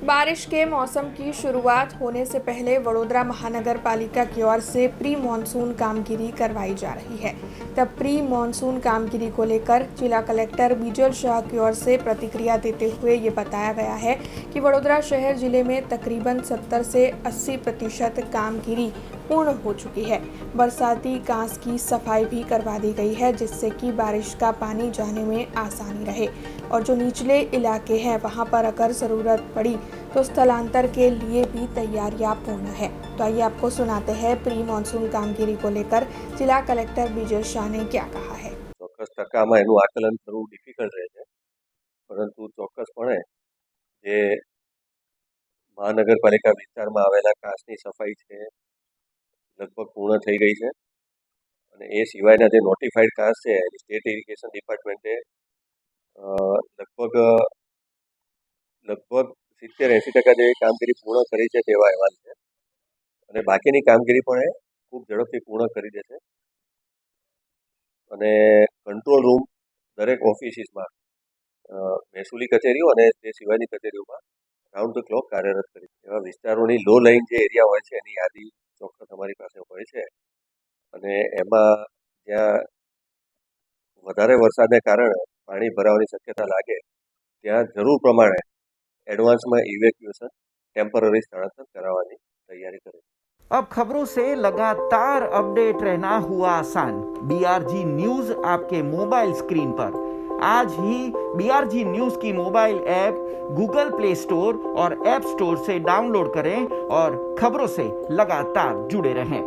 बारिश के मौसम की शुरुआत होने से पहले वडोदरा महानगर पालिका की ओर से प्री मॉनसून कामगिरी करवाई जा रही है। तब प्री मॉनसून कामगिरी को लेकर जिला कलेक्टर बिजल शाह की ओर से प्रतिक्रिया देते हुए ये बताया गया है कि वडोदरा शहर जिले में तकरीबन 70 से 80% कामगिरी पूर्ण हो चुकी है। बरसाती घास की सफाई भी करवा दी गई है, जिससे कि बारिश का पानी जाने में आसानी रहे और जो निचले इलाके हैं वहां पर अगर ज़रूरत पड़ी तो स्थलांतर के लिए भी तैयारियां पूर्ण है। तो आइए आपको सुनाते हैं प्री मॉनसून कामगिरी को लेकर जिला कलेक्टर विजय शाह ने क्या कहा है। ચોક્કસ ટકામાં એનું આકલન કરવું ડિફિકલ્ટ રહે છે, પરંતુ ચોક્કસપણે જે મહાનગરપાલિકા વિસ્તારમાં આવેલા કાચની સફાઈ છે લગભગ પૂર્ણ થઈ ગઈ છે અને એ સિવાયના જે નોટિફાઈડ કાચ છે સ્ટેટ ઇરિગેશન ડિપાર્ટમેન્ટે લગભગ લગભગ 70-80% જેવી કામગીરી પૂર્ણ કરી છે તેવા અહેવાલ છે અને બાકીની કામગીરી પણ એ ખૂબ ઝડપથી પૂર્ણ કરી દેશે અને કંટ્રોલ રૂમ દરેક ઓફિસીસમાં મહેસૂલી કચેરીઓ અને તે સિવાયની કચેરીઓમાં રાઉન્ડ ધ ક્લોક કાર્યરત કરી એવા વિસ્તારોની લો લાઇન જે એરિયા હોય છે એની યાદી ચોક્કસ અમારી પાસે હોય છે અને એમાં જ્યાં વધારે વરસાદને કારણે પાણી ભરાવાની શક્યતા લાગે ત્યાં જરૂર પ્રમાણે એડવાન્સમાં ઇવેક્યુએશન ટેમ્પરરી સ્થળાંતર કરાવવાની તૈયારી કરે। अब खबरों से लगातार अपडेट रहना हुआ आसान। बीआरजी न्यूज आपके मोबाइल स्क्रीन पर। आज ही बीआरजी न्यूज की mobile app Google play store और ऐप स्टोर से डाउनलोड करें और खबरों से लगातार जुड़े रहें।